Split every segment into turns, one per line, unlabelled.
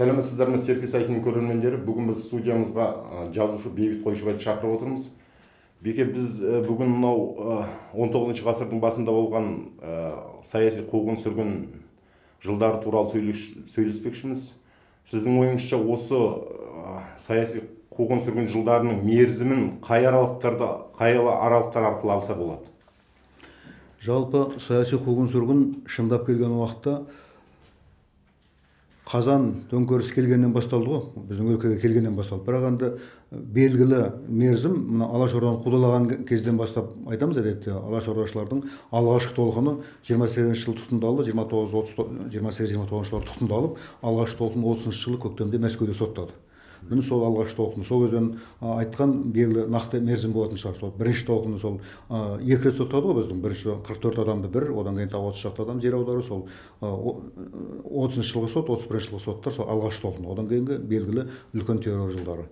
Сәлеметсіздер ме, Серке сайтының көрермендері? Бүгін біз студиямызға жазушы Бейбіт Қойшыбайды шақырып отырмыз. Беке, біз бүгін мынау 19 ғасырдың басында болған саяси қуғын-сүргін жылдары туралы сөйлеспекшіміз. Сіздің ойыңызша осы саяси қуғын-сүргін жылдарының мерзімін қай аралықтар арқылы алса болады?
Жалпы саяси қуғын-сүргін шындап келген уақытта Қазан төңкеріс келгеннен басталды ғой, біздің өлкеге келгеннен басталды. Бірақ енді белгілі мерзім, мына Алашорданы қудалаған кезден бастап айтамыз, әдетте Алашордашылардың алғашқы толқыны 28 жыл тұтқындалды, 28-29 жылы тұтқындалып, алғашқы толқын 30 жылы көктемде Мәскеуде соттады. Міне сол алғашқы толқын, сол кезден айтқан белгілі нақты мерзім болатын шығар. Сол бірінші толқыны сол 2 рет соттады ғой біздің. Бірінші 44 адамды бір, одан кейін тағы 30 шақты адам жер аударды. Сол 30 жылғы сот, 31 жылғы соттар сол алғашқы толқын. Одан кейінгі белгілі үлкен террор жылдары.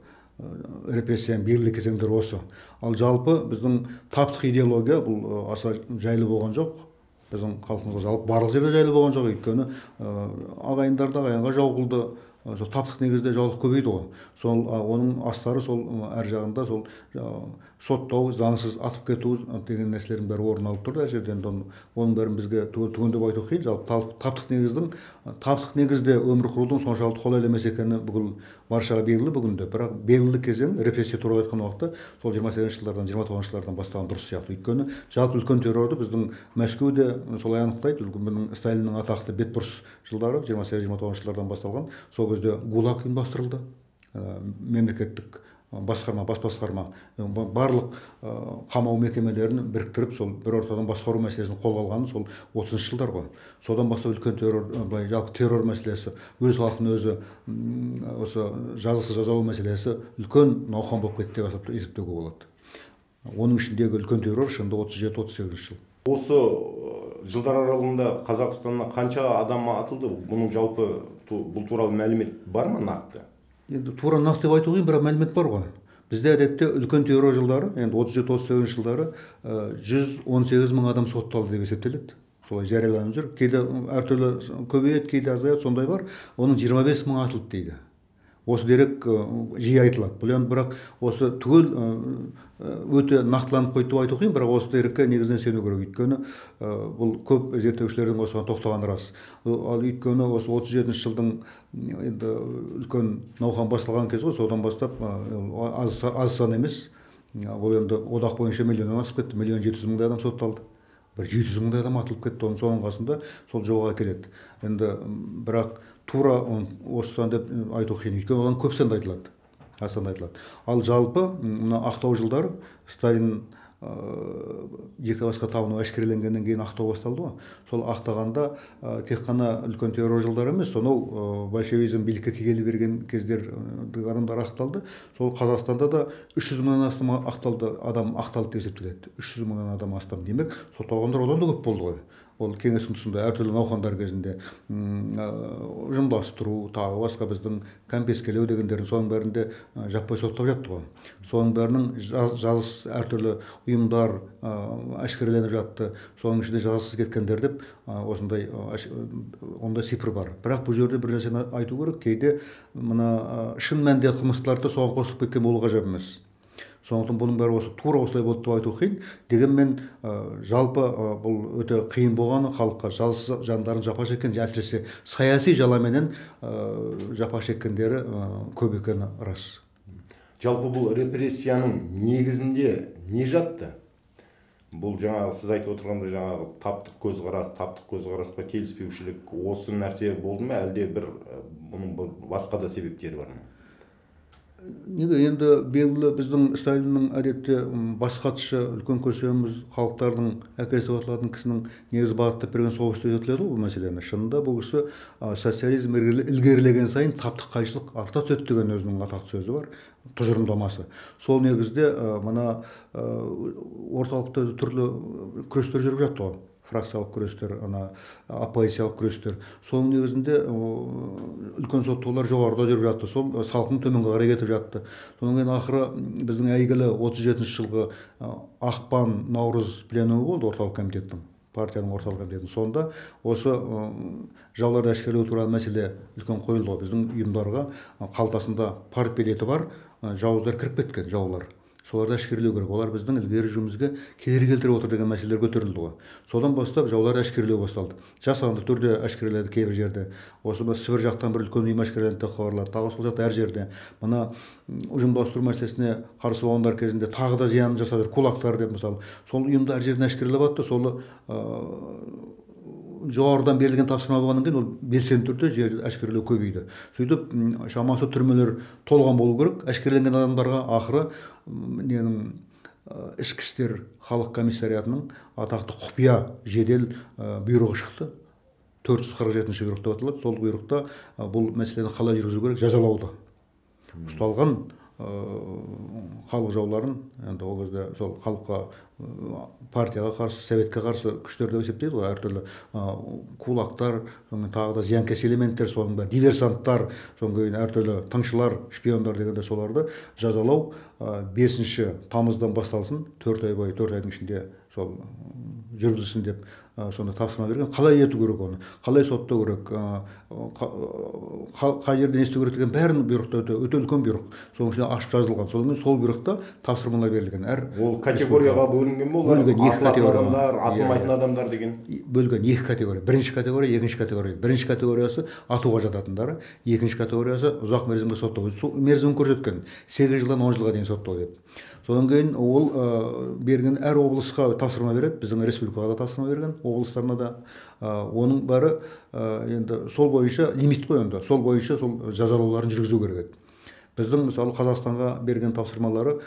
Репрессияның белгілі кезеңдері осы. Ал жалпы біздің таптық идеология бұл аса жайлы болған жоқ. Біздің халқымызға жалпы барлық жерде жайлы болған жоқ. Өйткені ағайындарды ағайынға жау қылды. Таптық негізде жаулық көбейді ғой. Сол оның астары сол әр жағында сол соттау, заңсыз атып кету деген нәрселердің бәрі орын алып тұрды. Әр жерден оның бәрін бізге түгендеп айту қиын. Жалпы таптық негізде өмір құрудың соншалықты қолайлы емес екені бүкіл баршаға белгілі бүгінде. Бірақ белгілі кезең репрессия туралы айтқан уақытта сол 28 жылдардан 29 жылдардан бастаған дұрыс сияқты. Өйткені жалпы үлкен террорды біздің Мәскеуде солай анықтайды. Бүгін Сталиннің атақты бетбұрыс жылдары 28-29 жылдардан басталған. Сол кезде ГУЛАГ ұйымдастырылды. Мемлекеттік басқарма, бас басқарма барлық қамау мекемелерін біріктіріп сол бір ортадан басқару мәселесін қолға алғаны сол 30 жылдар ғой. Содан бастап үлкен террор, жалпы террор мәселесі, өз халқын өзі осы жазықсыз жазалау мәселесі үлкен науқан болып кетті деп есептеуге болады. Оның ішіндегі үлкен террор шынында 37-38 жыл.
Осы жылдар аралығында Қазақстанна қанша адам атылды? Бұның жалпы бұл туралы мәлімет бар ма нақты?
Енді тура нақты деп айту қиын, бірақ мәлімет бар ғой. Бізде әдетте үлкен террор жылдары, енді 37-38 жылдары 118 мың адам сотталды деп есептеледі. Солай жарияланып жүр. Кейде әртүрлі көбейеді, кейде азаяды, сондай бар. Оның 25 мың атылды дейді. Осы дерек жиі айтылады. Бұл енді бірақ осы түгел өте нақтыланып қойды деп айту қиын, бірақ осы дерекке негізінен сену керек. Өйткені бұл көп зерттеушілердің осыған тоқтағаны рас. Ал өйткені осы 37 жылдың енді үлкен науқан басталған кез ғой, содан бастап аз сан емес. Ол енді одақ бойынша миллионнан асып кетті, 1,7 миллион адам сотталды. Бір 700 мыңдай адам атылып кетті. Соның қасында сол жауға келеді. Енді бірақ тура осыдан деп айту қиын. Өйткені одан көп санда айтылады. Ал жалпы мына ақтау жылдары Сталин Жеке-басқа табыну әшкереленгеннен кейін ақтау басталды ғой. Сол ақтағанда тек қана үлкен террор жылдары емес, сонау большевизм билікке келе берген кездер адамдар ақталды. Сол Қазақстанда да 300 мыңнан астам адам ақталды деп есептеледі. 300 мыңнан адам астам. Демек, сотталғандар одан да көп болды ғой. Ол кеңестің тұсында әртүрлі науқандар кезінде ұжымдастыру, тағы басқа біздің кәмпескелеу дегендердің соның бәрінде жаппай соттап жатты ғой. Соның бәрінің жазықсыз әртүрлі ұйымдар әшкереленіп жатты. Соның ішінде жазықсыз кеткендер деп осындай ондай цифр бар. Бірақ бұл жерде бір нәрсені айту керек, кейде мына шын мәнінде қылмыстыларды соған қосылып кеткен болу ғажап емес. Сондықтан бұның бәрі осы тура осылай болды деп айту қиын. Дегенмен жалпы бұл өте қиын болғаны, халыққа жазықсыз жандарын жапа шеккен, әсіресе саяси жаламенен жапа шеккендері көп екені рас.
Жалпы бұл репрессияның негізінде не жатты? Бұл жаңағы сіз айтып отырғандай жаңағы таптық көзқарасқа келіспеушілік, осы нәрсе болды ма, әлде бұның басқа да себептері бар ма?
Неге енді белгілі біздің Сталиннің әдетте бас хатшы үлкен көсеміміз халықтардың әкесі аталатын кісінің негізі бағыттап берген соғыс деп айтылады ғой бұл мәселені. Шынында бұл кісі социализм ілгерілеген сайын таптық қайшылық арта түседі деген өзінің атақты сөзі бар, тұжырымдамасы. Сол негізде мына орталықта түрлі күрестер жүріп жатты ғой. Фракциялық күрестер, оппозициялық күрестер. Соның негізінде үлкен соттаулар жоғарыда жүріп жатты. Сол салқын төменге қарай кетіп жатты. Содан кейін ақыры біздің әйгілі 37 жылғы ақпан наурыз пленумы болды орталық комитеттің. партияның орталық комитетінің. Сонда осы жауларды әшкерелеу туралы мәселе үлкен қойылды ғой. Біздің ұйымдарға қалтасында партбилеті бар жауыздар кіріп кеткен, жаулар. Соларды әшкерелеу керек. Олар біздің ілгері жүрімізге кедергі келтіріп отыр деген мәселелер көтерілді ғой. Содан бастап жауларды әшкерелеу басталды. Жасанды түрде әшкереледі кейбір жерде. Осы Сібір жақтан бір үлкен ұйым әшкереленді деп хабарлады. Тағы сол жақта әр жерде. Мына ұжымдастыру мәселесіне қарсы болғандар кезінде тағы да зиян жасады, кулактар деп мысалы. Сол ұйымды әр жерден әшкерелеп атты. Сол жоғарыдан берілген тапсырма болғаннан кейін ол белсенді түрде жер әшкерелеу көбейді. Сөйтіп шамасы түрмелер толған болу керек. Әшкереленген адамдарға ақыры ненің ішкі істер халық комиссариатының атақты құпия жедел бұйрығы шықты. 447 бұйрық деп аталады. Сол бұйрықта бұл мәселені қалай жүргізу керек, жазалауды. Ұсталған халық жауларын, енді ол кезде сол халыққа, партияға қарсы, советке қарсы күштер деп есептейді ғой, әртүрлі кулактар, тағы да зиянкес элементтер, соның бәрі диверсанттар, содан кейін әртүрлі тыңшылар, шпиондар дегенде соларды жазалау 5 тамыздан басталсын, 4 ай бойы, 4 айдың ішінде сол жүргізілсін деп сонда тапсырма берген. Қалай ету керек оны, қалай соттау керек, қай жерде не істеу керек деген бәрін бұйрықта өте үлкен бұйрық. Соның ішінде ашып жазылған. Содан кейін сол бұйрықта тапсырмалар берілген. Ол
категорияға бөлінген бе?
Бөлінген, екі категория.
Атылмайтын адамдар деген.
Бөлінген 2 категория. Бірінші категория, екінші категория. Бірінші категориясы атуға жататындары, екінші категориясы ұзақ мерзімге соттау. Мерзімін көрсеткен 8 жылдан 10 жылға дейін соттау деп. Содан кейін ол берген әр облысқа тапсырма береді. Біздің республикаға да тапсырма берген, облыстарына да. Оның бәрі енді сол бойынша лимит қой енді. Сол бойынша сол жазалауларын жүргізу керек еді. Біздің мысалы Қазақстанға берген тапсырмалары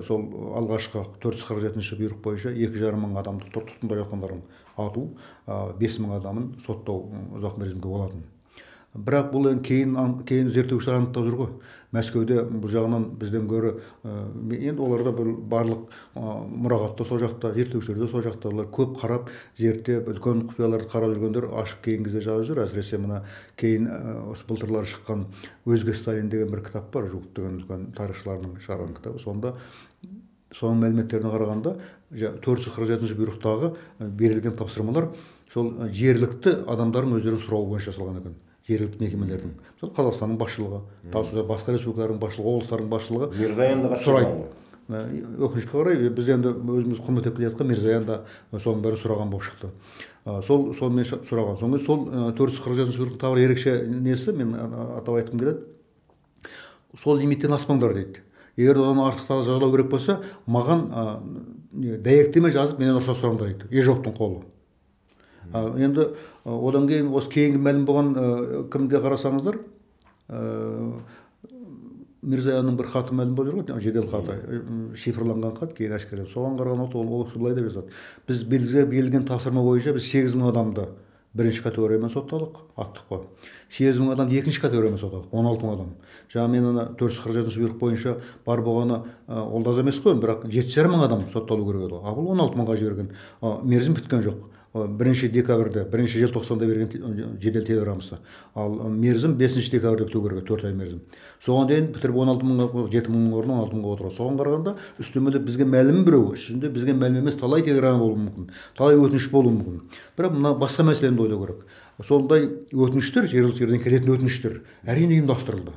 сол алғашқы 447 бұйрық бойынша 2,5 мың адамды тұтқында жатқандарын ату, 5 мың адамын соттау ұзақ мерзімге болатын. Бірақ бұл кейін зерттеушілер анықтап жүр ғой. Мәскеуде бұл жағынан бізден гөрі енді оларда барлық мұрағатта сол жақта, зерттеушілер де сол жақта, олар көп қарап, зерттеп, үлкен құпияларды қарап жүргендер ашып кейін кезде жазып жүр. Әсіресе мына кейін осы былтырлары шыққан Өзге Сталин деген бір кітап бар, Жуков деген үлкен тарихшылардың шығарған кітабы. Сонда соның мәліметтеріне қарағанда 447 бұйрықтағы берілген тапсырмалар сол жергілікті адамдардың өздерінің сұрауы бойынша жасалған екен. Жергілікті мекемелердің, мысалы Қазақстанның басшылығы, басқа республикалардың басшылығы, облыстардың басшылығы
Мирзаянда
сұрайды. Өкінішке қарай біз енді өзіміз құрмет етіп келе жатқан Мирзаянда соның бәрі сұраған болып шықты. Сонымен сұраған. Соңғы сол 447 бұйрықтың тағы ерекше несі, мен атап айтқым келеді. Сол лимиттен аспаңдар дейді. Егер одан артық жазалау керек болса, маған дәйектеме жазып, менен рұқсат сұраңдар дейді. Ежовтың қолы. Енді одан кейін осы кейінгі мәлім болған кімге қарасаңыздар, Мирзаянның бір хаты мәлім болып жүр ғой, жедел хаты, шифрланған хат, кейін әшкерелеп. Соған қараған ол былай деп жазады. Біз берілген тапсырма бойынша біз 8 мың адамды бірінші категориямен соттадық, аттық қой. 8 мың адамды екінші категориямен соттадық, 16 мың адам. Жаңа мен 447 бұйрық бойынша бар болғаны ол да аз емес қой, бірақ 7,5 мың адам сотталу керек еді. Бұл 16 мыңға жіберген. Мерзім біткен жоқ. 1 декабрьде, 1 желтоқсанда берген жедел телеграммасы. Ал мерзім 5 декабрьде біту керек, 4 ай мерзім. Соған дейін бітіріп 16 мыңға, 7 мыңның орнына 16 мыңға отырады. Соған қарағанда үстемелеп бізге мәлім біреу, ішінде бізге мәлім емес талай телеграмма болуы мүмкін, талай өтініш болуы мүмкін. Бірақ мына басқа мәселені де ойлау керек. Сондай өтініштер, жергілікті жерден келетін өтініштер әрине ұйымдастырылды.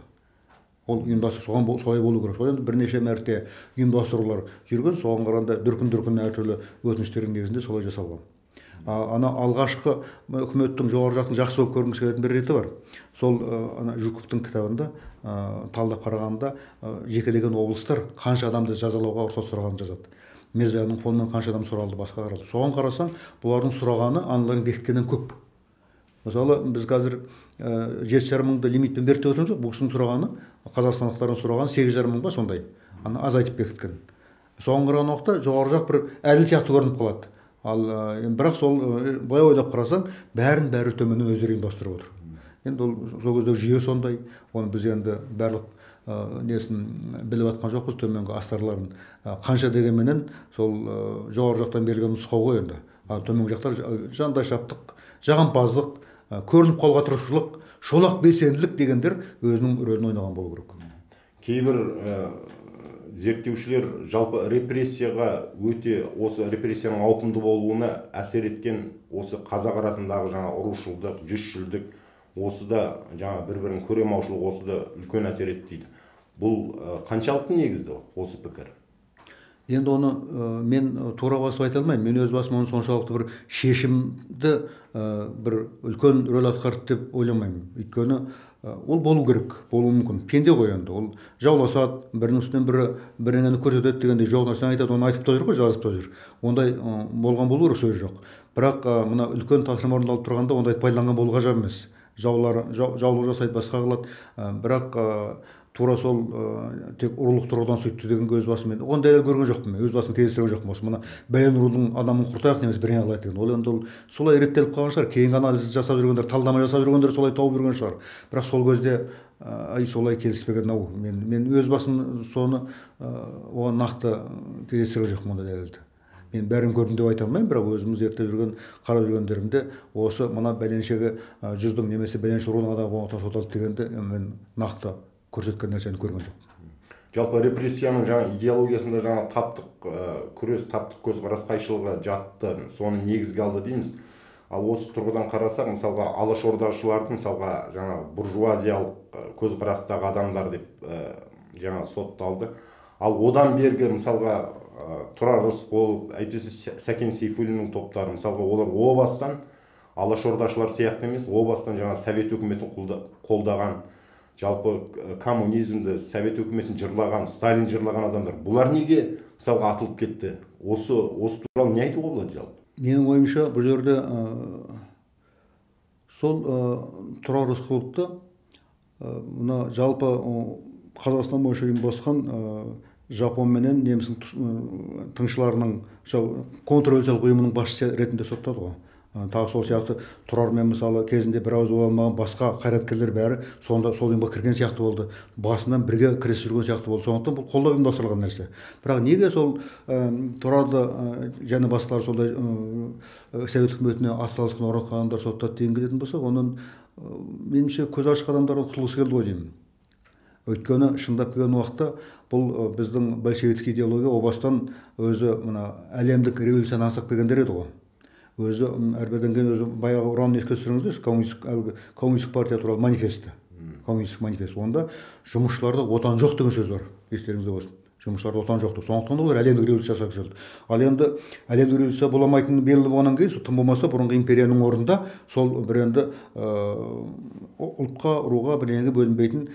Ол ұйымдастыру солай болу керек. Содан бірнеше мәрте ұйымдастырулар жүрген, соған қарағанда дүркін әртүрлі өтініштердің негізінде солай жасалған. Ана алғашқы үкіметтің жоғары жақтың жақсы болып көрінгісі келетін бір реті бар. Сол ана Жуковтың кітабында талдап қарағанда жекелеген облыстар қанша адамды жазалауға рұқсат сұрағанын жазады. Мирзаянның қолынан қанша адам сұралды, басқа қаралды. Соған қарасаң, бұлардың сұрағаны аналардың бекіткеннен көп. Мысалы, біз қазір 7,5 мыңды лимитпен беріп отырмыз, бұл кісінің сұрағаны, қазақстандықтардың сұрағаны 8,5 мың ба сондай. Аны азайтып бекіткен. Соған қараған уақытта жоғары жақ бір әділ сияқты көрініп қалады. Ал бірақ сол былай ойлап қарасаң, бәрі төменнен өздері ұйымдастырып отыр. Енді ол сол кездегі жүйе сондай. Оны біз енді барлық несін біліп жатқан жоқпыз, төменгі астарларын. Қанша дегенменен сол жоғары жақтан берілген нұсқау ғой енді. Төменгі жақтар жандай шаптық, жағымпаздық, көрініп қалуға тырысушылық, шолақ белсенділік дегендер өзінің рөлін ойнаған болу керек.
Кейбір зерттеушілер жалпы репрессияға өте осы репрессияның ауқымды болуына әсер еткен осы қазақ арасындағы жаңа ұрушылдық, жүзшілдік, осы да жаңа бір-бірін көремаушылық осы да үлкен әсер етті дейді. Бұл қаншалықты негізді осы пікір?
Енді оны мен тура басып айта алмаймын. Мен өз басым оны соншалықты бір шешімді бір үлкен рөл атқарды деп ойламаймын. Өйткені ол болу керек, болуы мүмкін. Пенде ғой енді. Ол жауласады, бірінің үстінен бірі бірдеңені көрсетеді дегенде жоқ нәрсені айтады, оны айтып та жүр ғой, жазып та жүр. Ондай болған болу керек, сөз жоқ. Бірақ мына үлкен тапсырма орындалып тұрғанда ондайды пайдаланған болу ғажап емес. Жаулық жасайды, басқа қылады. Бірақ тура сол тек ұрылық тұрғыдан сөйтті деген өз басым, оған дәлел көрген жоқпын мен, өз басым кездестірген жоқпын. Осы мына бәлен ұрудың адамын құртайық немесе бірдеңе қылайық деген. Ол енді солай реттеліп қалған шығар. Кейінгі анализ жасап жүргендер, талдама жасап жүргендер солай тауып жүрген шығар. Бірақ сол кезде солай келіспеген-ау. Мен өз басым соны оған нақты кездестірген жоқпын ондай дәлелді. Мен бәрін көрдім деп айта алмаймын, бірақ өзіміз зерттеп жүрген, қарап жүргендерімде осы мына бәленшегі жүздің немесе бәленше ұрудың адамы соталды дегенді мен нақты көрсеткен нәрсені көрген жоқ.
Жалпы репрессияның жаңа идеологиясында жаңа таптық күрес, таптық көзқарас қайшылығы жатты, соны негізге алды дейміз. Ал осы тұрғыдан қарасақ, мысалға алашордашыларды мысалға жаңа буржуазиялық көзқарастағы адамдар деп жаңа сотталды. Ал одан бергі мысалға Тұрар Рысқұлов, әйтпесе Сәкен Сейфуллиннің топтары, мысалға олар о бастан алашордашылар сияқты емес, о бастан жаңа совет үкіметін қолдаған, жалпы коммунизмді, совет үкіметін жырлаған, Сталин жырлаған адамдар. Бұлар неге мысалға атылып кетті? Осы туралы не айтуға болады жалпы?
Менің ойымша бұл жерде сол Тұрар Рысқұловты мына жалпы Қазақстан бойынша ұйымдасқан Жапон менен немістің тыңшыларының контрреволюциялық ұйымының басшысы ретінде соттады ғой. Тағы сол сияқты Тұрармен мысалы кезінде бір ауыз бола алмаған басқа қайраткерлер бәрі сонда сол ұйымға кірген сияқты болды. Басынан бірге күресіп жүрген сияқты болды. Сондықтан бұл қолдау ұйымдастырылған нәрсе. Бірақ неге сол Тұрарды және басқалар сондай совет үкіметіне атсалысқан орнатқан адамдар соттады деген келетін болсақ, оның меніңше көз ашық адамдардың құтылғысы келді ғой деймін. Өйткені шындап келген уақытта бұл біздің большевик идеология о бастан өзі мына әлемдік революцияны аңсап келгендер еді ғой. Өзі әрбірден кейін өзі баяғы ұранын еске түсіріңіздерші, коммунистік партия туралы манифесті. Коммунистік манифест. Онда жұмысшыларда отан жоқ деген сөз бар. Естеріңізде болсын. Жұмысшыларда отан жоқ. Сондықтан олар әлемдік революция жасап келді. Ал енді әлемдік революция бола алмайтыны белгілі болғаннан кейін, тым болмаса бұрынғы империяның орнында сол бір енді ұлтқа, руға бірдеңеге бөлінбейтін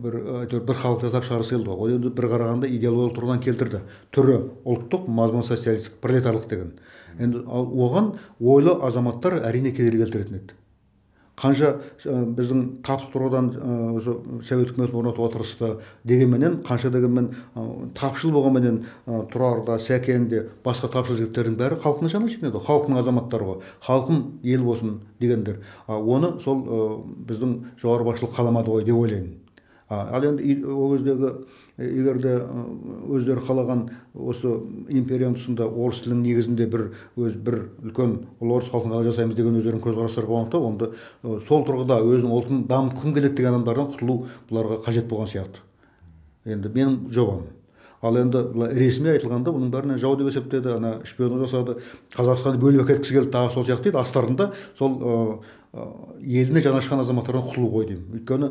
бір халық жасап шығарысы келді. Ол енді бір қарағанда идеологиялық тұрғыдан келтірді. Түрі ұлттық, мазмұны социалистік, пролетарлық деген. Енді оған ойлы азаматтар әрине кедергі келтіретін еді. Қанша біздің таптық тұрғыдан совет үкіметін орнатуға тырысты дегенменен, қанша дегенмен тапшыл болғанменен Тұрарда, Сәкенде, басқа тапшыл жігіттердің бәрі халықтың жанын жинады, халықтың азаматтары ғой, халқым ел болсын дегендер. Оны сол біздің жоғары басшылық қаламады ғой деп ойлаймын. Ал енді ол кездегі егерде өздері қалаған осы империяның тұсында орыс тілінің негізінде бір үлкен орыс халқын ғана жасаймыз деген өздерінің көзқарастары болғандықтан, онда сол тұрғыда өзінің ұлтын дамытқым келеді деген адамдардан құтылу бұларға қажет болған сияқты. Енді менің жобам. Ал енді ресми айтылғанда бұның бәріне жау деп есептеді, ана шпиондық жасады, Қазақстанды бөліп әкеткісі келді, тағы сол сияқты еді. Астарында сол еліне жаны ашыған азаматтардан құтылу ғой деймін. Өйткені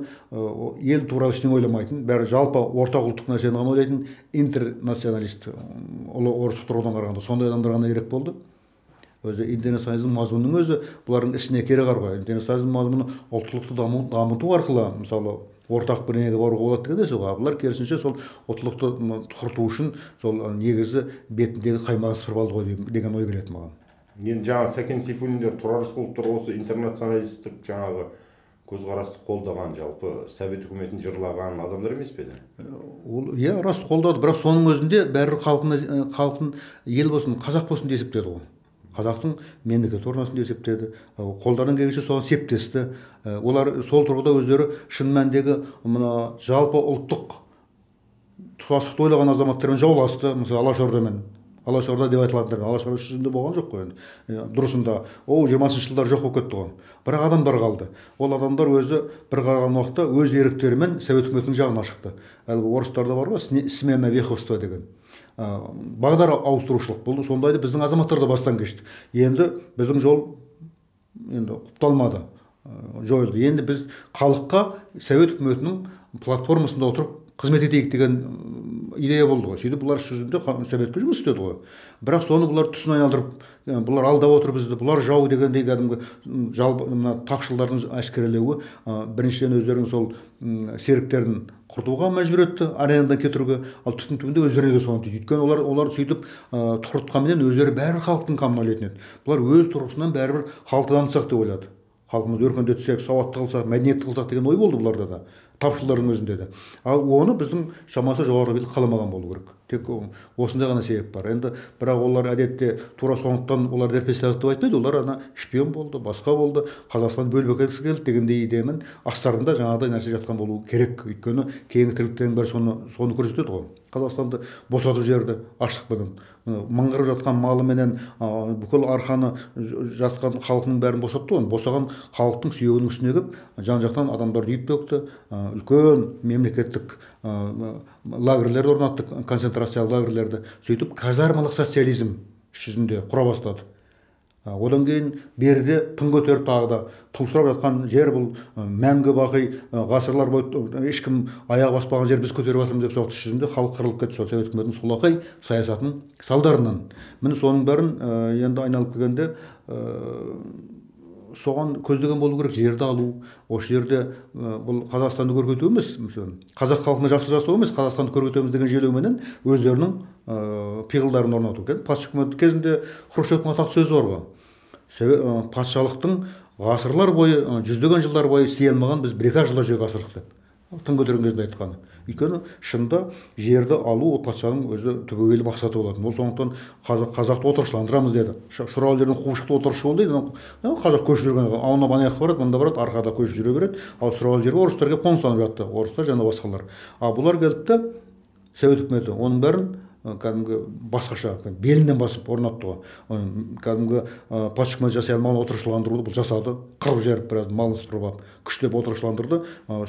ел туралы ештеңе ойламайтын, бәрі жалпы ортақ ұлттық нәрсені ғана ойлайтын интернационалист, ұлы орыстық тұрғыдан қарағанда сондай адамдар ғана керек болды. Өзі интернационализм мазмұнының өзі бұлардың ісіне кереғар ғой. Интернационализм мазмұны ұлттылықты дамыту арқылы мысалы ортақ бірнеге баруға болады деген нәрсе ғой. Бұлар керісінше сол ұлттылықты құрту үшін сол негізі бетіндегі қаймағын сыпырып алды ғой деген ой келеді маған.
Енді жаңа Сәкен Сейфуллиндер, Тұрар Рысқұловтар осы интернационалистік жаңағы көзқарасты қолдаған, жалпы совет үкіметін жырлаған адамдар емес пе еді?
Ол рас қолдады, бірақ соның өзінде бәрі халқын ел болсын, қазақ болсын деп есептеді ғой. Қазақтың мемлекет орнасын деп есептеді. Қолдарынан келгенше соған септесті. Олар сол тұрғыда өздері шын мәніндегі мына жалпы ұлттық тұтастықты ойлаған азаматтармен жауласты, мысалы Алашордамен. Алашорда деп айтылатындар. Алашорда үш жүзінде болған жоқ қой енді. Дұрысында ол 20-шы жылдар жоқ болып кетті ғой. Бірақ адамдар қалды. Ол адамдар өзі бір қараған уақытта өз еріктерімен совет үкіметінің жағына шықты. Әлгі орыстарда бар ғой, смена веховства деген. Бағдар ауыстырушылық болды. Сондайды біздің азаматтар да бастан кешті. Енді біздің жол енді құпталмады, жойылды. Енді біз халыққа совет үкіметінің платформасында отырып қызмет етейік деген идея болды ғой. Сөйтіп бұлар іс жүзінде советке жұмыс істеді ғой. Бірақ соны бұлар түсін айналдырып, бұлар алдап отыр бізді, бұлар жау дегендей кәдімгі мына тапшылдардың әшкерелеуі біріншіден өздерінің сол серіктерін құртуға мәжбүр етті, аренадан кетіруге, ал түптің түбінде өздеріне де соны тиді. Өйткені олар сөйтіп тұқыртқанменен өздері бәрібір халықтың қамын ойлайтын еді. Бұлар өз тұрғысынан бәрібір халықты дамытсақ деп ойлады. Халқымызды өркендетсек, сауатты қылсақ, мәдениетті қылсақ деген ой болды бұларда да, тапшылардың өзінде де. Ал оны біздің шамасы жоғары билік қаламаған болу керек. Тек осындай ғана себеп бар. Енді бірақ олар әдетте тура сондықтан олар дерпестік деп айтпайды, олар ана шпион болды, басқа болды, Қазақстан бөліп әкеткісі келді дегендей идеямен астарында жаңағыдай нәрсе жатқан болу керек. Өйткені кейінгі тірліктердің бәрі соны көрсетеді ғой. Қазақстанды босатып жіберді аштықпенен. Мыңғырып жатқан малыменен бүкіл арқаны жатқан халқының бәрін босатты ғой. Босаған халықтың сүйегінің үстіне кеп жан-жақтан адамдарды үйіп төкті. Үлкен мемлекеттік лагерлер орнатты, концентрациялық лагерлерді. Сөйтіп казармалық социализм іс жүзінде құра бастады. Одан кейін берде тың көтеріп тағы да тұмсырап жатқан жер бұл мәңгі бақи ғасырлар бойы ешкім аяқ баспаған жер біз көтеріп жатырмыз деп соқты. Іс жүзінде халық қырылып кетті сол совет үкіметінің солақай саясатының салдарынан. Міне соның бәрін енді айналып келгенде соған көздеген болу керек. Жерді алу, осы жерде бұл Қазақстанды көркейту емес, қазақ халқына жақсы жасау емес, Қазақстанды көркейтеміз деген желеуменен өздерінің пиғылдарын орнату. Патша үкіметі кезінде Хрущевтің атақты сөзі бар ғой. Патшалықтың ғасырлар бойы, жүздеген жылдар бойы істей алмаған біз бір-екі жылда жүзеге асырдық деп. Тың көтерген кезінде айтқаны. Өйткені шында жерді алу ол патшаның өзі түбегейлі мақсаты болатын. Ол сондықтан қазақты отырықшыландырамыз деді. Шұрал жерден қуып шықты отырықшы бол дейді. Қазақ көшіп жүрген, ауылына банаяқ барады, мында барады, арқада көшіп жүре береді. Ал Шұрал жерге орыстар келіп қоныстанып жатты. Орыстар және басқалар. Ал бұлар келді де совет үкіметі оның бәрін кәдімгі басқаша белінен басып орнатты ғой. Кәдімгі патша үкіметі жасай алмаған отырықшыландыруды бұл жасады. Қырып жіберіп біраз малын сыпырып алып күштеп отырықшыландырды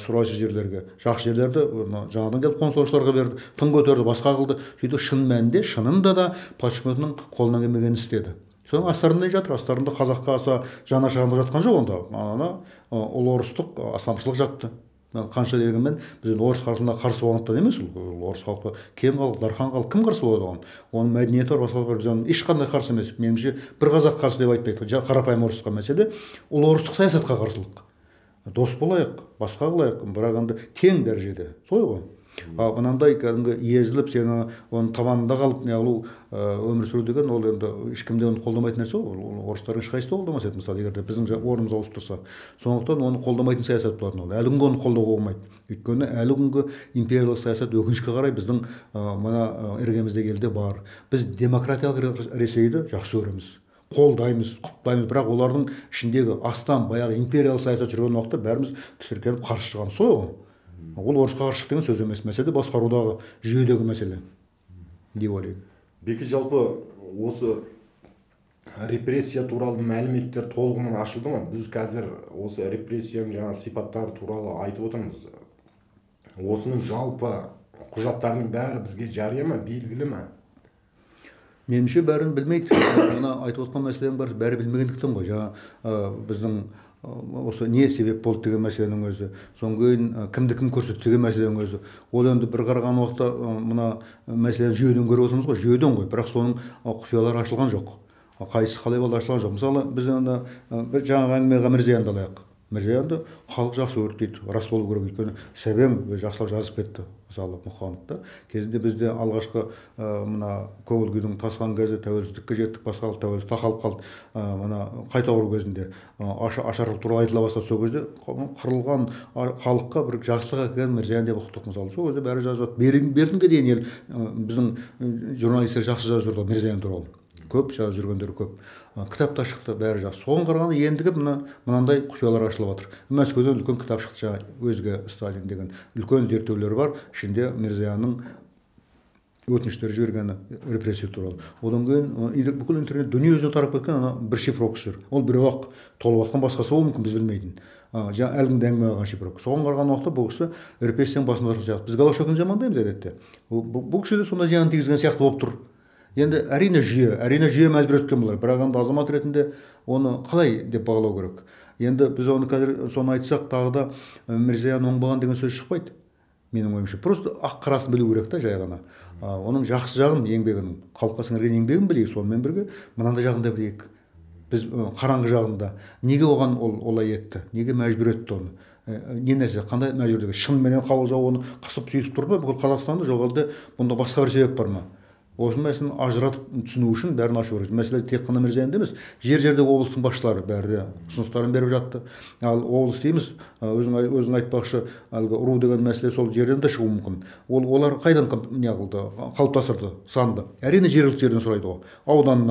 шұрайшы жерлерге. Жақсы жерлерді жаңадан келіп қоныс берді, тың көтерді, басқа қылды. Сөйтіп шын мәнінде шынында да патша үкіметінің қолынан келмегенін істеді. Соның астарында жатыр, астарында қазаққа аса жанашырлық жатқан жоқ онда. Ана ұлы орыстық астамшылық жатты. Қанша дегенмен біз орыс халқына қарсы болғандықтан емес, орыс халқы кең халық, дархан халық кім қарсы болады оған? Оның мәдениеті бар, басқа бар, біз ешқандай қарсы емес. Меніңше бір қазақ қарсы деп айтпайды. Қарапайым орысқа мәселе ұлы орыстық саясатқа қарсылық. Дос болайық, басқа қылайық, бірақ енді тең дәрежеде. Солай ғой. Мынандай кәдімгі езіліп, сені оның табанында қалып не алу өмір сүру деген ол енді ешкімде оны қолдамайтын нәрсе ғой. Орыстардың ешқайсысы қолдамас еді, мысалы, егер де біздің орнымыз ауысып тұрса. Сондықтан оны қолдамайтын саясат болатын ол. Әлі күнге оны қолдауға болмайды. Өйткені әлі күнгі империялық саясат өкінішке қарай біздің мына іргеміздегі елде бар. Біз демократиялық Ресейді жақсы көреміз, қолдаймыз, құптаймыз, бірақ олардың ішіндегі астам баяғы империялық саясат жүрген уақытта бәріміз тіркеліп қарсы шығамыз. Солай ғой. Ол орысқа қарсы деген сөз емес, мәселе басқарудағы жүйедегі мәселе деп ойлаймын.
Бекі жалпы осы репрессия туралы мәліметтер толығымен ашылды ма? Біз қазір осы репрессияның жаңа сипаттары туралы айтып отырмыз. Осының жалпы құжаттарының бәрі бізге жария ма, белгілі ма?
Меніңше бәрін білмейді. Мына айтып отқан мәселенің бәрі білмегендіктен ғой. Жаңа біздің осы не себеп болды деген мәселенің өзі, содан кейін кімді кім көрсетті деген мәселенің өзі. Ол енді бір қараған уақытта мына мәселені жүйеден көріп отырмыз ғой, жүйеден ғой, бірақ соның құпиялары ашылған жоқ. Қайсысы қалай болды ашылған жоқ. Мысалы, біз енді жаңағы әңгімеге Мирзоянды алайық. Мирзоянды халық жақсы көрді дейді, рас болу керек. Өйткені сәбең жақсылап жазып кетті. Мысалы, Мұхановта кезінде бізде алғашқы мына көңіл күйдің тасқан кезі, тәуелсіздікке жеттік, басқа тәуелсіз тақалып қалды. Мына қайта құру кезінде ашаршылық туралы айтыла бастады. Сол кезде қырылған халыққа бір жақсылық әкелген Мирзоян деп ұқтық. Мысалы, сол кезде бәрі жазып жатты. Бертінге дейін ел біздің журналистер жақсы жазып жүрді Мирзоян туралы. Көп жазып жүргендер көп. Кітап та шықты, бәрі жақсы. Соған қарағанда ендігі мынандай құпиялар ашылып жатыр. Мәскеуден үлкен кітап шықты, жаңа өзге Сталин деген үлкен зерттеулер бар. Ішінде Мирзоянның өтініштер жіберген репрессия туралы. Одан кейін бүкіл интернет дүние жүзіне тарап кеткен ана бір шифровкасы жүр. Ол біреу ақ толып жатқан, басқасы болуы мүмкін, біз білмейтін. Жаңа әлгінде әңгіме алған шифровка. Соған қараған уақытта бұл кісі репрессияның басында тұрған сияқты. Біз Голощекинді жамандаймыз әдетте. Бұл кісі де сондай зиян тигізген сияқты болып тұр. Енді әрине жүйе мәжбүр еткен болар, бірақ енді азамат ретінде оны қалай деп бағалау керек. Енді біз оны қазір соны айтсақ тағы да Мирзиян оңбаған деген сөз шықпайды. Менің ойымша просто ақ қарасын білу керек та, жай ғана. Оның жақсы жағын, еңбегінің, халыққа сіңірген еңбегін білейік, сонымен бірге мынандай жағын да білейік. Біз қараңғы жағында неге оған олай етті, неге мәжбүр етті оны, не нәрсе, қандай мәжбүрлігі, шынымен халық жауы оны қысып сөйтіп тұрды ма бүкіл Қазақстанды, жоқ әлде бұнда басқа бір себеп бар ма? Осы мәселені ажыратып түсіну үшін бәрін ашу керек. Мәселе тек қана Мирзиянда емес, жер-жерде облыстың басшылары бәрі ұсыныстарын беріп жатты. Ал облыс дейміз, өзің айтпақшы, әлгі ұру деген мәселе сол жерден де шығуы мүмкін. Олар қайдан не қылды, қалыптастырды санды? Әрине жергілікті жерден сұрайды ғой. Аудан,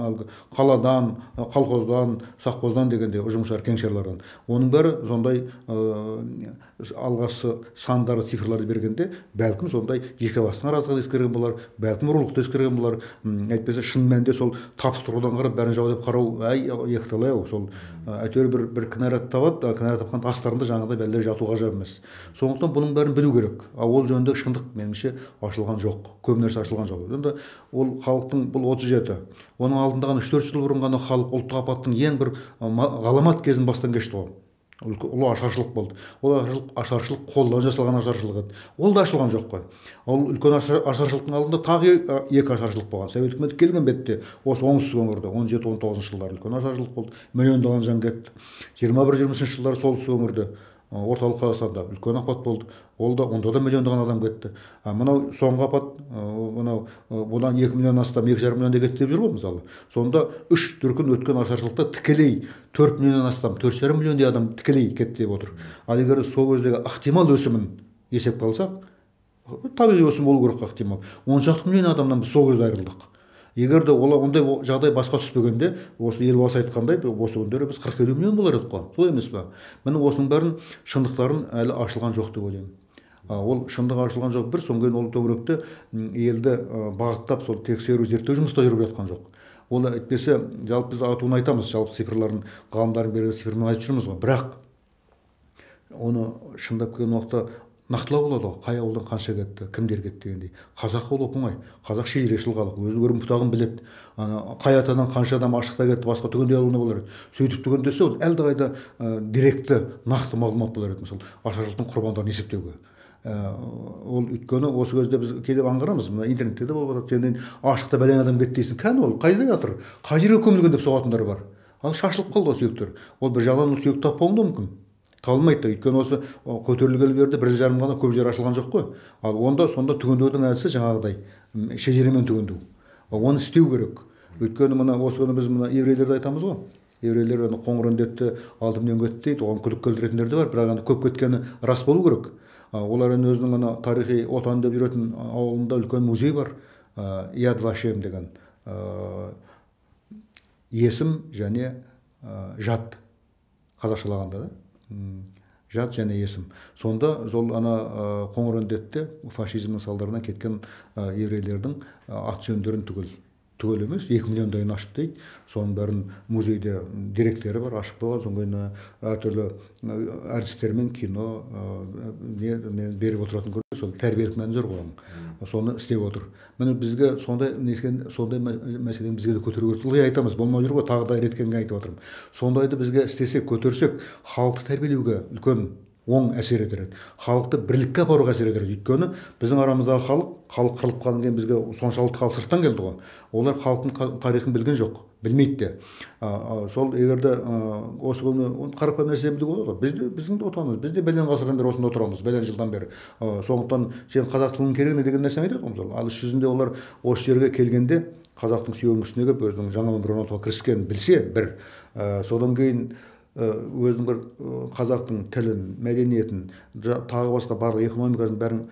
әлгі қаладан, колхоздан, совхоздан дегенде ұжымшар, кеңшарлардан. Оның бәрі сондай алғашқы сандары, цифрларды бергенде, бәлкім сондай жеке бастың араздығын ескерген болар, бәлкім ұрлықты ескерген болар. Әйтпесе шын мәнінде сол тапсық тұрғыдан қарап бәрін жау деп қарау екіталай ау. Сол әйтеуір бір кінәрат табады, кінәрат тапқан астарында жаңағыдай бәлде жату ғажап емес. Сондықтан бұның бәрін білу керек. Ол жөнінде шындық меніңше ашылған жоқ. Көп нәрсе ашылған жоқ. Енді ол халықтың бұл 37. Оның алдында ғана 3-4 жыл бұрын ғана халық ұлттық апаттың ең бір ғаламат кезін бастан кешті ғой. Ұлы ашаршылық болды. Ол ашаршылық қолдан жасалған ашаршылық еді. Ол да ашылған жоқ қой. Ол үлкен ашаршылықтың алдында тағы екі ашаршылық болған. Совет үкіметі келген бетте осы оңтүстік өңірде 17-19 жылдары үлкен ашаршылық болды. Миллиондаған жан кетті. 21-20 жылдары солтүстік өңірде, орталық Қазақстанда үлкен апат болды. Онда да миллиондаған адам кетті. Мынау соңғы апат, бұдан 2 миллион астам, 2,5 миллион кетті деп жүр ғой мысалы. Сонда 3 дүркін өткен ашаршылықта тікелей 4 миллион астам, 4,5 миллиондай адам тікелей кетті деп отыр. Ал егер сол кездегі ықтимал өсімін есепке алсақ, табиғи өсім болу керек ықтимал. 16 миллион адамнан біз сол кезде айырылдық. Егер де ондай жағдай басқа түспегенде, осы елбасы айтқандай, осы күндері біз 40 миллион болар едік қой. Солай емес пе? Міне осының бәрін шындықтарын әлі ашылған жоқ деп ойлаймын. Ол шындық ашылған жоқ бір, соңғы ол төңіректе елді бағыттап сол тексеру, зерттеу жұмыста жүріп жатқан жоқ. Ол әйтпесе, жалпы біз атуын айтамыз, жалпы цифрларын, ғалымдардың берген цифрын айтып жүрміз ғой. Бірақ оны шындап келген уақытта нақтылау болады ғой, қай ауылдан қанша кетті, кімдер кетті дегендей. Қазақ ол оп-оңай. Қазақ шежірешіл халық, өзі өрім бұтағын біледі. Қай атадан қанша адам ашықта кетті, басқа түгенде алуына болар еді. Сөйтіп түгендесе, ол әлдеқайда деректі, нақты мағлұмат болар еді, мысалы, ашаршылықтың құрбандарын есептеуге. Ол өйткені осы кезде біз келіп аңғарамыз, мына интернетте де болып жатыр, сенен ашықта бәлен адам кетті дейсің. Кәне ол қайда жатыр? Қай жерге көмілген деп соғатындар бар. Ал шашылып қалды сүйектер. Ол бір жағынан сүйек таппауың да мүмкін. Табылмайды да, өйткені осы көтерілгелі берді 1,5 ғана көп жер ашылған жоқ қой. Ал сонда түгендеудің әдісі жаңағыдай шежіремен түгендеу. Оны істеу керек. Өйткені мына осы күні біз мына еврейлерді айтамыз ғой. Еврейлер қоңыр індетті 6 миллион кетті дейді, оған күдік келтіретіндер де бар, бірақ көп кеткені рас болу керек. Олар өзінің ана тарихи отан деп жүретін ауылында үлкен музей бар, Яд Вашем деген, есім және жат, қазақшалағанда да. Жат және есім. Сонда сол ана қоңыр індетте фашизмнің салдарынан кеткен еврейлердің ат жөндерін түгел емес, 2 миллиондайын ашып дейді. Соның бәрін музейде деректері бар, ашық болған, соңғы әртүрлі әртістермен кино беріп отыратын көрді, сол тәрбиелік мәні зор ғой. Соны істеп отыр. Міне бізге сондай мәселені бізге де көтеру керек. Ылғи айтамыз, болмай жүр ғой, тағы да реткенге айтып отырмын. Сондайды бізге істесек, көтерсек, халықты тәрбиелеуге үлкен оң әсер етер еді. Халықты бірлікке апаруға әсер етер еді. Өйткені біздің арамыздағы халық қырылып қалған кейін бізге соншалықты халық сырттан келді ғой. Олар халықтың тарихын білген жоқ, білмейді де. Сол егерде осы күні қарапайым нәрсе білуге болады ғой. Біздің де отанымыз, біз де бәлен ғасырдан бері осында отырамыз, бәлен жылдан бері. Сондықтан сен қазақ тілінің керек не деген нәрсені айтады ғой мысалы. Ал іс жүзінде олар осы жерге келгенде қазақтың сүйегін келіп өзінің жаңа өмір орнатуға кіріскенін білсе, бір содан кейін өзінің бір қазақтың тілін, мәдениетін, тағы басқа барлық экономикасын бәрін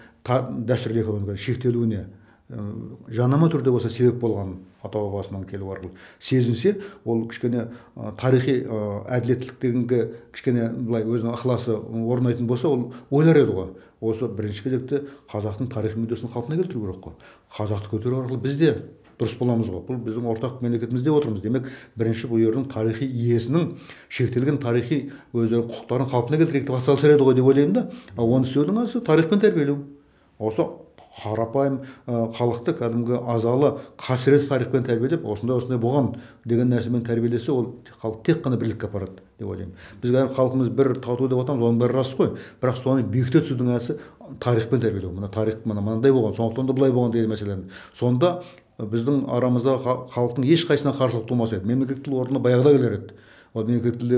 дәстүрлі экономиканың шектелуіне жанама түрде болса себеп болған ата бабасынан келу арқылы сезінсе, ол кішкене тарихи әділеттілік дегенге кішкене былай өзінің ықыласы орнайтын болса, ол ойлар еді ғой. Осы бірінші кезекте қазақтың тарихи мүддесін қалпына келтіру керек қой. Қазақты көтеру арқылы біз де дұрыс боламыз ғой. Бұл біздің ортақ мемлекетімізде отырмыз. Демек, бірінші бұл жердің тарихи иесінің шектелген тарихи өздерінің құқықтарын қалпына келтірейік деп атсалысар еді ғой деп ойлаймын да. Оны істеудің әдісі тарихпен тәрбиелеу. Осы қарапайым халықты кәдімгі азалы қасірет тарихпен тәрбиелеп, осындай болған деген нәрсемен тәрбиелесе, ол халық тек қана бірлікке апарады деп ойлаймын. Біз халқымыз бір тату деп атамыз, оның бәрі рас қой. Бірақ соны биіктете түсудің әдісі тарихпен тәрбиелеу. Мына тарих мынандай болған, сондықтан да былай болған деген мәселені. Сонда біздің арамызда халықтың ешқайсысына қарсылық тумас еді. Мемлекеттік тіл орнына баяғыда келер еді. Ол мемлекеттік тілді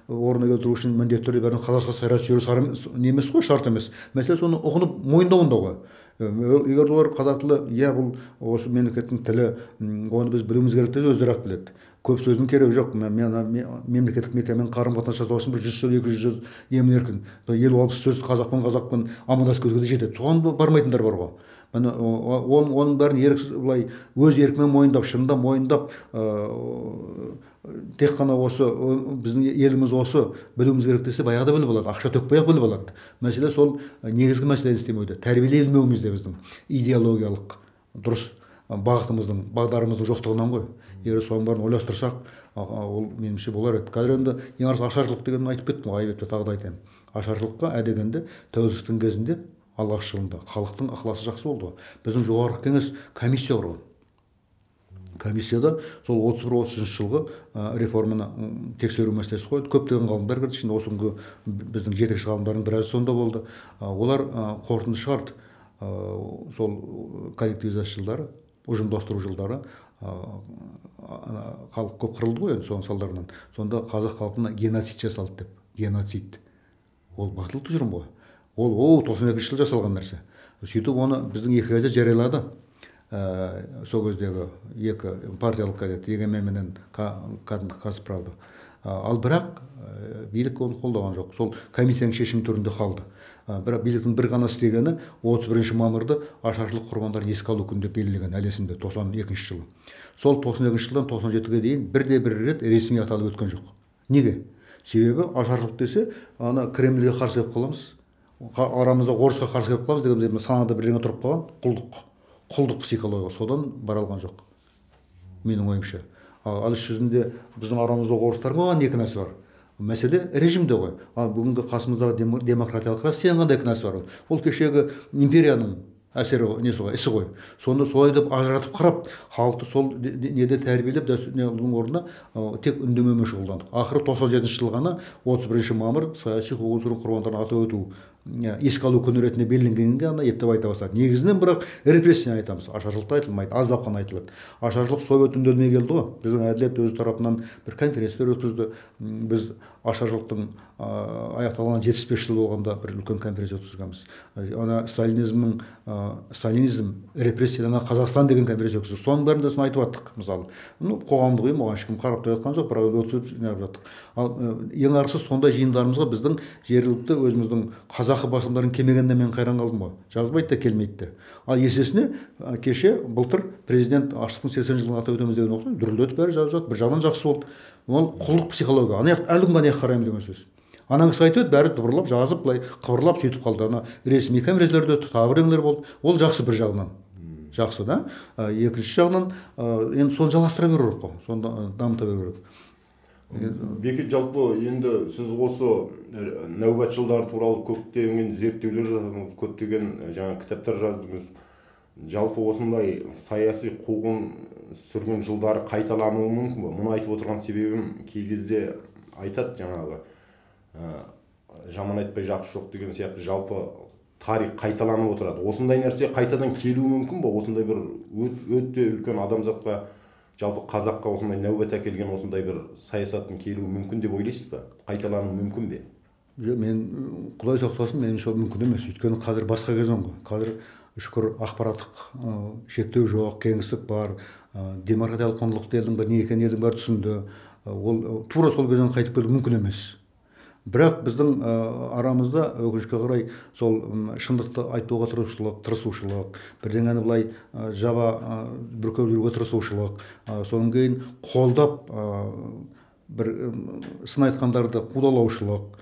орнына келтіру үшін міндетті түрде бәрін қазақша сайрап жіберу не емес қой, шарт емес. Мәселе соны ұғынып мойындауында ғой. Егер олар қазақ тілі, бұл осы мемлекеттің тілі, оны біз білуіміз керек десе, өздері ақ біледі. Көп сөздің керегі жоқ. Мемлекеттік мекемен қарым-қатынас жасау үшін бір 100 сөз, 200 сөз емін-еркін, 50-60 сөз қазақпен амандасып кетуге жетеді. Соған бармайтындар бар ғой. Оның бәрін былай өз еркімен мойындап, шынында мойындап, тек қана осы біздің еліміз осы білуіміз керек десе, баяғыда біліп алады, ақша төкпей-ақ біліп алады. Мәселе сол негізгі мәселені істемеуде, тәрбиеленбеуімізде біздің идеологиялық дұрыс бағытымыздың, бағдарымыздың жоқтығынан ғой. Егер соның бәрін ойластырсақ, ол меніңше болар еді. Қазір енді ең арзан ашаршылық дегенін айтып кеттім ғой, айыпты тағы да айтайын. Ашаршылыққа әдегенде тәуелсіздіктің кезінде алғаш жылында халықтың ықыласы жақсы болды. Біздің жоғарғы кеңес комиссия құрған. Комиссияда сол 31-30 жылғы реформаны тексеру мәселесі қойды. Көптеген ғалымдар кірді. Şimdi осы күнгі біздің жетекші ғалымдардың біразы сонда болды. Олар қорытынды шығарды. Сол коллективизация жылдары, ұжымдастыру жылдары халық көп қырылды ғой, соның салдарынан. Сонда қазақ халқына геноцид жасалды деп. Геноцид. Ол батыл тұжырым ғой. Ол 92 жылы жасалған нәрсе. Сөйтіп оны біздің екі газет жариялады. Сол кездегі екі партиялық газет, егемен менен Қазправда. Ал бірақ билік оны қолдаған жоқ. Сол комиссияның шешімі түрінде қалды. Бірақ биліктің бір ғана істегені 31 мамырды ашаршылық құрбандарын еске алу күні деп белгілеген, әлі есімде, 92 жылы. Сол 92 жылдан 97-ге дейін бірде-бір рет ресми аталып өткен жоқ. Неге? Себебі ашаршылық десе, ана Кремльге қарсы келіп қаламыз, арамызда орысқа қарсы келіп қаламыз деген санада бірдеңе тұрып қалған, құлдық психология, содан бара алған жоқ, менің ойымша. Ал іс жүзінде біздің арамызда орыстарға не кінәсі бар? Мәселе режимде ғой. Ал бүгінгі қасымыздағы демократиялық Россияның қандай кінәсі бар? Ол кешегі империяның әсері несі ғой, ісі ғой. Сонда солай деп ажыратып қарап, халықты сол неде тәрбиелеп, дәстүрдің орнына тек үндемемен шұғылдандық. Ақыры 97 жыл ғана 31 мамыр саяси қуғын-сүргін құрбандарын атап өту еске алу күні ретінде белгіленгенге ғана ептеп айта бастады. Негізінен бірақ репрессия айтамыз. Ашаршылықта айтылмайды, аздап қана айтылады. Ашаршылық совет үнделмей келді ғой. Біздің әділет өз тарапынан бір конференциялар өткізді. Біз ашаршылықтың аяқталған 75 жыл болғанда бір үлкен конференция өткізгенбіз. Ана сталинизм репрессияланған Қазақстан деген конференция өткіздік. Соның бәрінде соны айтып жаттық, мысалы. Қоғамдық ұйым, оған ешкім қарап та жатқан жоқ, бірақ өткізіп жинап жаттық. Ал ең арқысы сондай жиындарымызға біздің жергілікті өзіміздің қазақы басылымдардың келмегеніне мен қайран қалдым ғой. Жазбайды да, келмейді де. Ал есесіне кеше былтыр президент аштықтың 80 жылын атап өтеміз деген оқиды. Дүрілдетіп бәрі жазып жатыр. Бір жағынан жақсы болды. Ол құлдық психология. Әлі күнге аяқ қараймын деген сөз. Анаң кісі айтып еді, бәрі дыбырлап, жазып, былай қыбырлап сөйтіп қалды. Ана ресми конференцияларда өтті, тағы бірдеңелер болды. Ол жақсы бір жағынан. Жақсы да. Екінші жағынан енді соны жалғастыра беру керек қой. Соны дамыта беру керек.
Бекет, жалпы енді сіз осы нәубет жылдары туралы көптеген зерттеулер жаздыңыз, көптеген жаңа кітаптар жаздыңыз. Жалпы осындай саяси қуғын-сүргін жылдары қайталануы мүмкін бе? Мұны айтып отырған себебім, кей кезде айтады жаңағы жаман айтпай жақсы жоқ деген сияқты, жалпы тарих қайталанып отырады. Осындай нәрсе қайтадан келуі мүмкін бе? Осындай бір өте үлкен адамзатқа, жалпы қазаққа осындай нәубет әкелген осындай бір саясаттың келуі мүмкін деп ойлайсыз ба? Қайталануы мүмкін бе?
Мен Құдай сақтасын, меніңше ол мүмкін емес. Өйткені қазір басқа кезең ғой. Қазір шүкір ақпараттық шектеу жоқ, кеңістік бар, демократиялық құндылықты елдің бір не екенін елдің бәрі түсінді. Ол тура сол кезең қайтып келу мүмкін емес. бірақ біздің арамызда өкінішке қарай сол шындықты айтуға тырысушылық, бірдеңені былай жаба бүркеп жүруге тырысушылық, содан кейін қолдап бір сын айтқандарды қудалаушылық,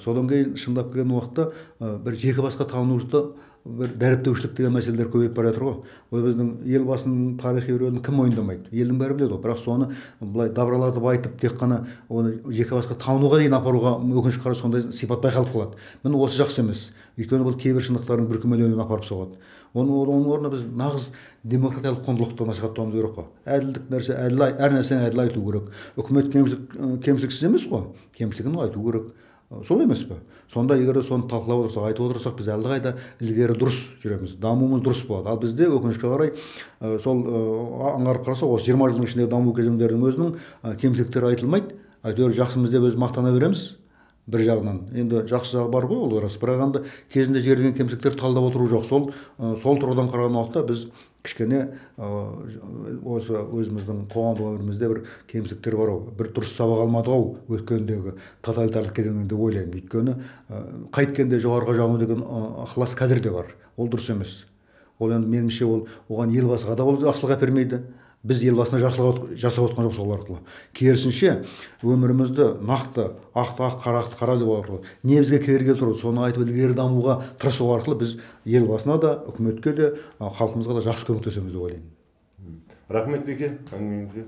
содан кейін шындап келген уақытта бір жеке басқа тануды бір дәріптеушілік деген мәселелер көбейіп бара жатыр ғой. Ол біздің елбасының тарихи рөлін кім мойындамайды, елдің бәрі біледі ғой. Бірақ соны былай дабыралатып айтып тек қана оны жеке басқа тануға дейін апаруға өкінішке қарай сондай сипат байқалып қалады. міне осы жақсы емес, өйткені бұл кейбір шындықтардың бүркемеленуіне апарып соғады. Оның орнына біз нағыз демократиялық құндылықты насихаттауымыз керек қой. Әділдік нәрсе, әр нәрсені әділ айту керек. Үкімет кемшіліксіз емес қой, кемшілігін айту керек. Сол емес пе? Сонда егер соны талқылап отырсақ, айтып отырсақ, біз әлдеқайда ілгері дұрыс жүреміз, дамуымыз дұрыс болады. Ал бізде өкінішке қарай сол аңғарып қарасақ, осы 20 жылдың ішіндегі даму кезеңдерінің өзінің кемшіліктері айтылмайды. Әйтеуір жақсымыз деп өзі мақтана береміз. Бір жағынан енді жақсы жағы бар ғой, ол рас. Бірақ енді кезінде жіберген кемшіліктерді талдап отыру жоқ. Сол тұрғыдан қараған уақытта біз кішкене осы өзіміздің қоғамдық өмірімізде бір кемшіліктер бар ау, бір дұрыс сабақ алмадық ау өткендегі тоталитарлық кезеңнен деп ойлаймын. Өйткені қайткенде жоғарыға жағыну деген ықылас қазір де бар. Ол дұрыс емес. Ол енді меніңше оған елбасыға да ол жақсылық әпермейді. Біз елбасына жақсылық жасап отқан жоқпыз ол арқылы. Керісінше өмірімізді нақты ақты ақ, қарақты қара деп арқылы не бізге кедергі келтіреді, соны айтып ілгері дамуға тырысу арқылы біз елбасына да, үкіметке де, халқымызға да жақсы көмектесеміз деп ойлаймын.
Рахмет Беке, әңгімеңізге.